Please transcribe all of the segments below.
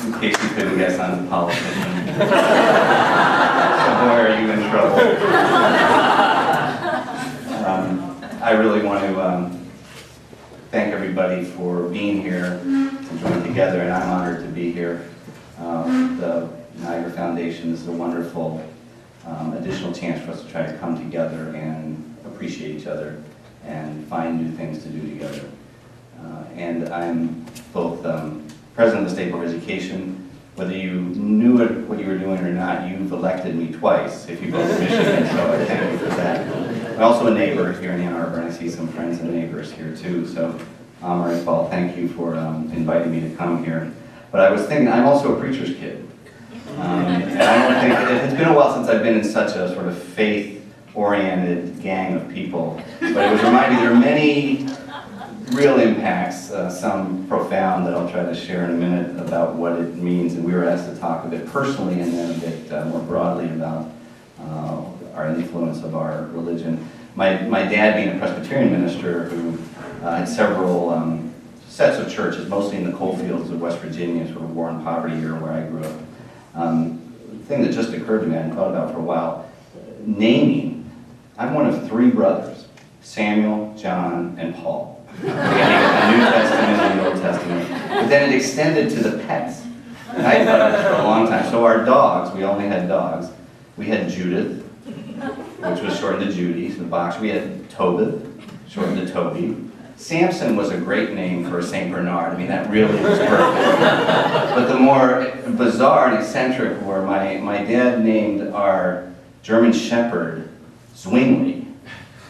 in case you couldn't guess, I'm a politician. So boy, are you in trouble. I really want to thank everybody for being here to join together, and I'm honored to be here. The Niagara Foundation is a wonderful additional chance for us to try to come together and appreciate each other and find new things to do together. And I'm both President of the State Board of Education. Whether you knew what you were doing or not, you've elected me twice if you voted Michigan, so I thank you for that. I'm also a neighbor here in Ann Arbor, and I see some friends and neighbors here too, so Amar and Paul, thank you for inviting me to come here. But I was thinking, I'm also a preacher's kid. And I don't think, it's been a while since I've been in such a sort of faith-oriented gang of people, but it was reminding me there are many real impacts, some profound that I'll try to share in a minute about what it means, and we were asked to talk a bit personally and then a bit more broadly about our influence of our religion. My dad being a Presbyterian minister who had several sets of churches, mostly in the coal fields of West Virginia, sort of war and poverty era where I grew up. The thing that just occurred to me, I hadn't thought about for a while, naming, I'm one of 3 brothers, Samuel, John, and Paul. The New Testament and the Old Testament. But then it extended to the pets. And I thought of it for a long time. So our dogs, we only had dogs. We had Judith, which was shortened to Judy, so the box. We had Tobit, shortened to Toby. Samson was a great name for a St. Bernard. I mean, that really was perfect. But the more bizarre and eccentric were my dad named our German Shepherd Zwingli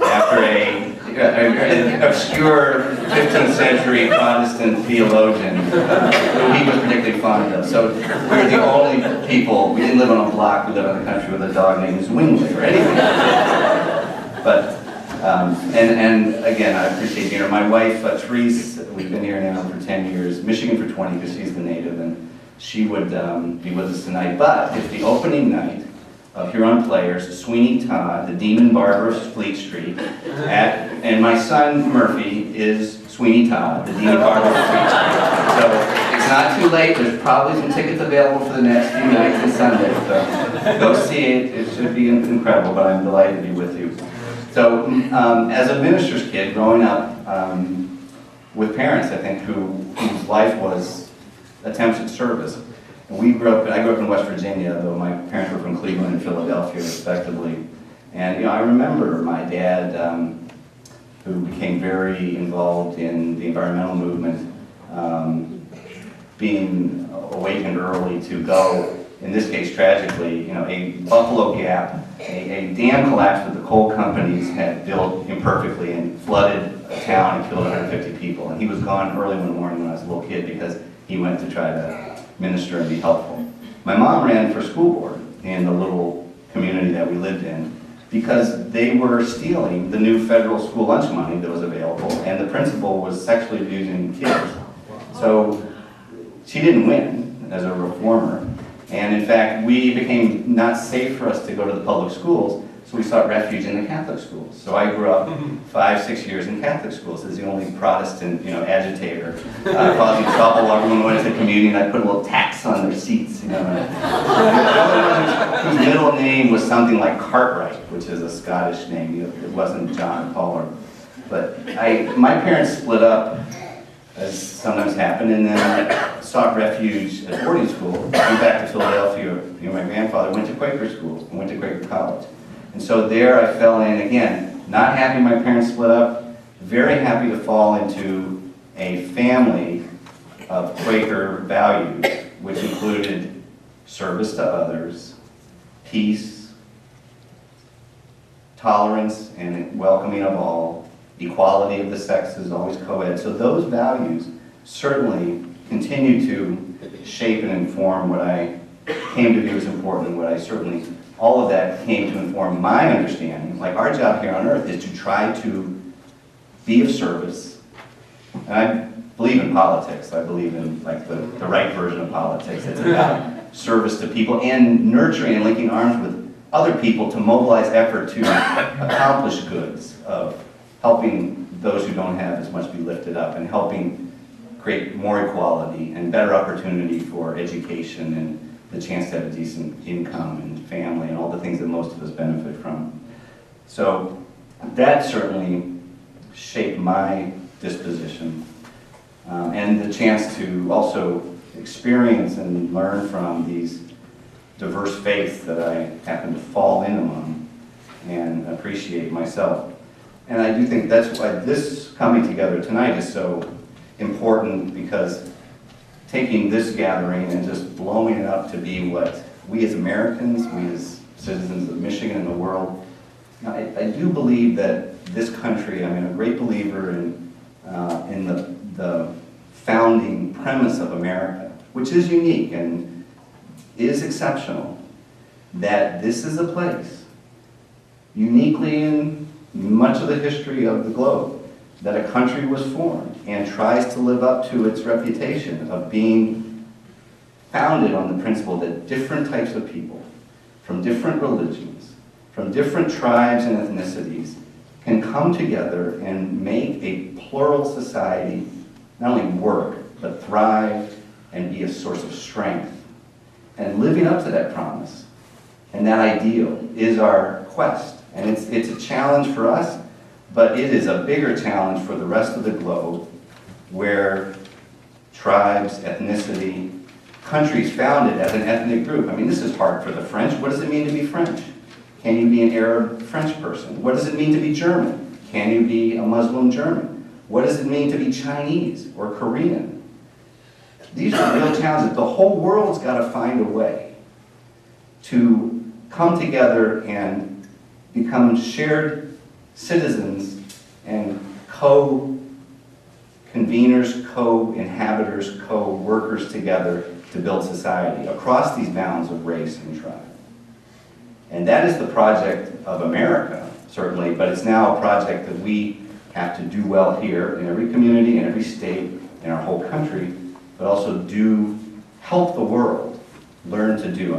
after an obscure 15th century Protestant theologian who he was particularly fond of. So we were the only people, we didn't live on a block, we lived in the country with a dog named Zwingli or anything. But and again, I appreciate being here. My wife, Therese, we've been here now for 10 years, Michigan for 20 because she's the native, and she would be with us tonight. But it's the opening night of Huron Players, Sweeney Todd, the Demon Barber of Fleet Street, and my son Murphy is Sweeney Todd, the Demon Barber of Fleet Street. So it's not too late. There's probably some tickets available for the next few nights and Sundays. So go see it. It should be incredible, but I'm delighted to be with you. So, as a minister's kid, growing up with parents, I think, whose life was attempts at service. And I grew up in West Virginia, though my parents were from Cleveland and Philadelphia, respectively. And I remember my dad, who became very involved in the environmental movement, being awakened early to go, in this case, tragically, a Buffalo Gap, a dam collapsed that the coal companies had built imperfectly and flooded a town and killed 150 people. And he was gone early one morning when I was a little kid because he went to try to minister and be helpful. My mom ran for school board in the little community that we lived in because they were stealing the new federal school lunch money that was available, and the principal was sexually abusing kids. So she didn't win as a reformer. And in fact, we became not safe for us to go to the public schools, so we sought refuge in the Catholic schools. So I grew up 5-6 years in Catholic schools as the only Protestant, agitator, causing trouble. Everyone went to communion. I put a little tax on their seats. The only one whose middle name was something like Cartwright, which is a Scottish name. It wasn't John Paul. But my parents split up, as sometimes happened, and then I sought refuge at boarding school. Went back to Philadelphia. My grandfather went to Quaker school and went to Quaker college. And so there I fell in, again, not happy my parents split up, very happy to fall into a family of Quaker values, which included service to others, peace, tolerance and welcoming of all, equality of the sexes, always co-ed. So those values certainly continue to shape and inform what I came to view as important, and what I certainly, all of that came to inform my understanding. Like, our job here on earth is to try to be of service. And I believe in politics. I believe in the right version of politics. It's about service to people and nurturing and linking arms with other people to mobilize effort to accomplish goods, of helping those who don't have as much be lifted up, and helping create more equality and better opportunity for education and the chance to have a decent income and family and all the things that most of us benefit from. So that certainly shaped my disposition. And the chance to also experience and learn from these diverse faiths that I happen to fall in among and appreciate myself. And I do think that's why this coming together tonight is so important, because taking this gathering and just blowing it up to be what we as Americans, we as citizens of Michigan and the world, I do believe that this country, I'm a great believer in the founding premise of America, which is unique and is exceptional, that this is a place, uniquely in much of the history of the globe, that a country was formed and tries to live up to its reputation of being founded on the principle that different types of people from different religions, from different tribes and ethnicities can come together and make a plural society not only work, but thrive and be a source of strength. And living up to that promise and that ideal is our quest. And it's a challenge for us, but it is a bigger challenge for the rest of the globe, where tribes, ethnicity, countries founded as an ethnic group. This is hard for the French. What does it mean to be French? Can you be an Arab French person? What does it mean to be German? Can you be a Muslim German? What does it mean to be Chinese or Korean? These are real challenges. The whole world's got to find a way to come together and become shared citizens and co-conveners, co-inhabitors, co-workers together to build society across these bounds of race and tribe. And that is the project of America, certainly, but it's now a project that we have to do well here in every community, in every state, in our whole country, but also help the world learn to do.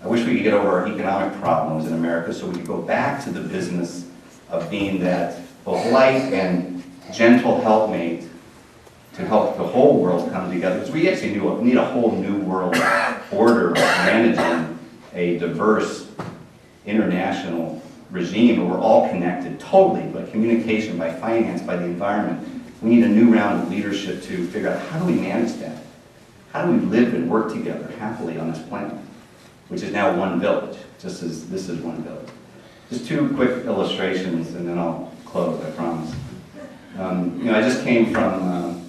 I wish we could get over our economic problems in America so we could go back to the business of being that both light and gentle helpmate to help the whole world come together. Because we actually need a whole new world order of managing a diverse international regime where we're all connected totally by communication, by finance, by the environment. We need a new round of leadership to figure out how do we manage that? How do we live and work together happily on this planet, which is now one village, just as this is one village. Just two quick illustrations, and then I'll close, I promise. I just came from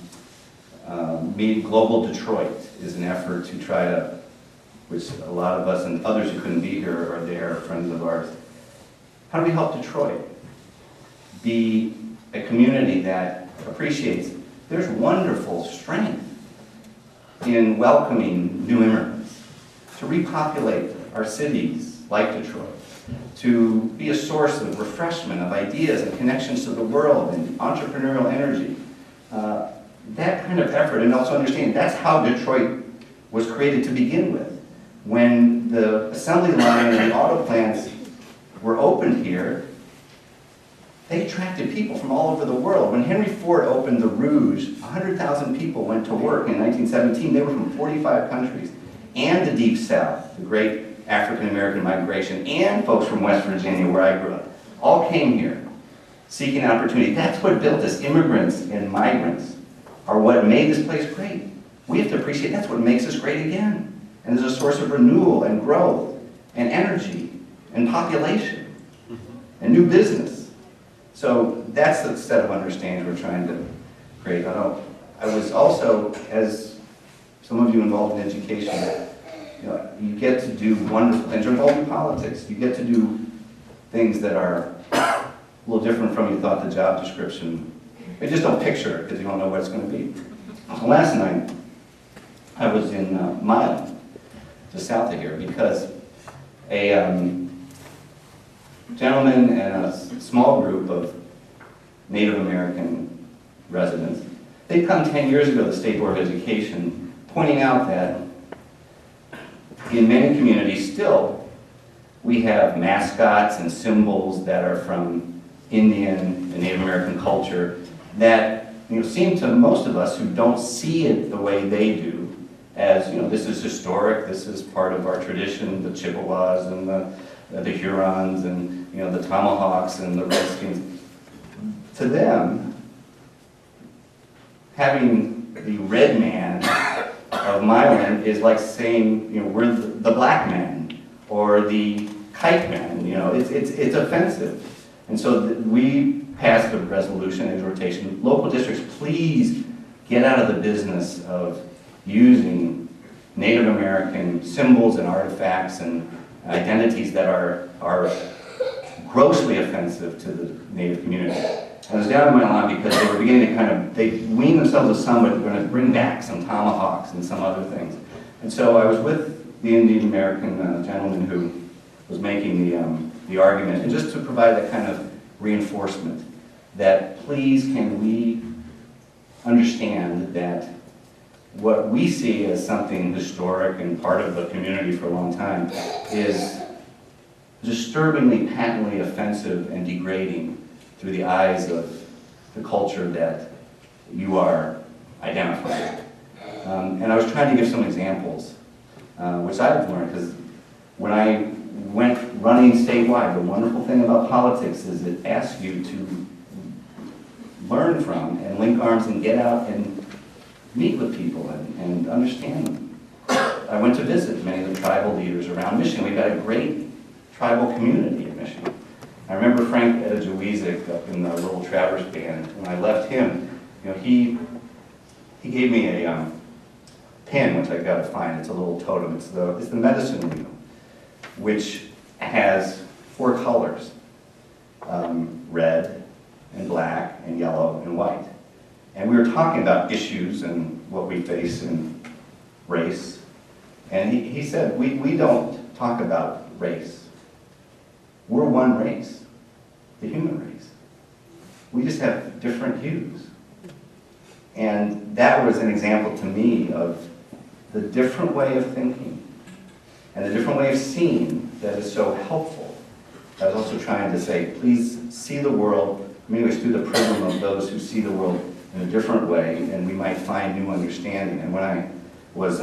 Global Detroit is an effort to try to, which a lot of us and others who couldn't be here are there, friends of ours. How do we help Detroit be a community that appreciates there's wonderful strength in welcoming new immigrants, to repopulate our cities like Detroit, to be a source of refreshment of ideas and connections to the world and entrepreneurial energy. That kind of effort, and also understanding that's how Detroit was created to begin with. When the assembly line and the auto plants were opened here, they attracted people from all over the world. When Henry Ford opened the Rouge, 100,000 people went to work in 1917. They were from 45 countries, and the Deep South, the great African-American migration, and folks from West Virginia, where I grew up, all came here seeking opportunity. That's what built us. Immigrants and migrants are what made this place great. We have to appreciate that's what makes us great again. And there's a source of renewal and growth and energy and population and new business. So that's the set of understandings we're trying to create. I was also, as some of you involved in education, you get to do wonderful things. You're involved in politics. You get to do things that are a little different from you thought the job description. You just don't picture it because you don't know what it's going to be. Last night, I was in Milan, just south of here, because a gentleman and a small group of Native American residents, they'd come 10 years ago to the State Board of Education, pointing out that in many communities still, we have mascots and symbols that are from Indian and Native American culture that seem to most of us who don't see it the way they do, as, this is historic, this is part of our tradition, the Chippewas and the Hurons and, the Tomahawks and the Redskins. To them, having the red man of my land is like saying, we're the black man or the kite man. It's offensive. And so we passed a resolution, exhortation. Local districts, please get out of the business of using Native American symbols and artifacts and identities that are grossly offensive to the Native community. I was down in my lawn because they were beginning to they weaned themselves of some, but they're going to bring back some tomahawks and some other things. And so I was with the Indian American gentleman who was making the argument, and just to provide that kind of reinforcement that please can we understand that what we see as something historic and part of the community for a long time is disturbingly, patently offensive and degrading through the eyes of the culture that you are identifying. And I was trying to give some examples, which I've learned, because when I went running statewide, the wonderful thing about politics is it asks you to learn from and link arms and get out and meet with people and understand them. I went to visit many of the tribal leaders around Michigan. We've got a great tribal community in Michigan. I remember Frank Edgewizik up in the Little Traverse Band. When I left him, he gave me a pin, which I've got to find. It's a little totem. It's the medicine wheel, which has 4 colors, red and black and yellow and white. And we were talking about issues and what we face in race. And he said, we don't talk about race. We're one race, the human race. We just have different hues. And that was an example to me of the different way of thinking and the different way of seeing that is so helpful. I was also trying to say, please see the world, in many ways, through the prism of those who see the world in a different way, and we might find new understanding. And when I was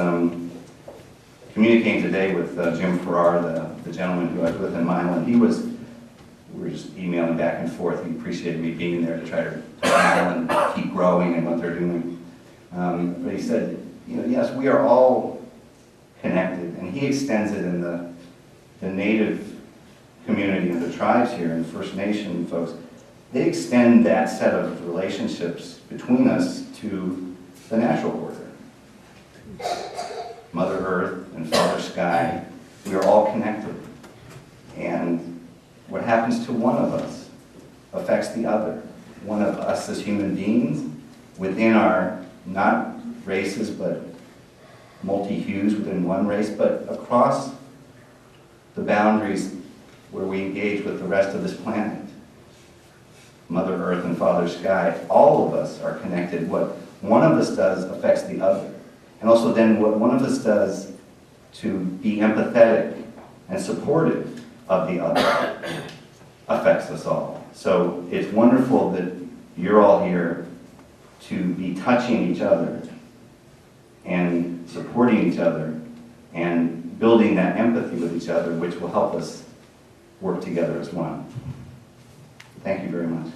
communicating today with Jim Farrar, the gentleman who I was with in Milan, we were just emailing back and forth. He appreciated me being there to try to and keep growing and what they're doing. But he said, yes, we are all connected, and he extends it in the Native community and the tribes here and the First Nation folks. They extend that set of relationships between us to the natural order. Mother Earth and Father Sky, we are all connected. And what happens to one of us affects the other. One of us as human beings within our, not races, but multi-hues within one race, but across the boundaries where we engage with the rest of this planet. Mother Earth and Father Sky, all of us are connected. What one of us does affects the other. And also then what one of us does to be empathetic and supportive of the other affects us all. So it's wonderful that you're all here to be touching each other and supporting each other and building that empathy with each other, which will help us work together as one. Thank you very much.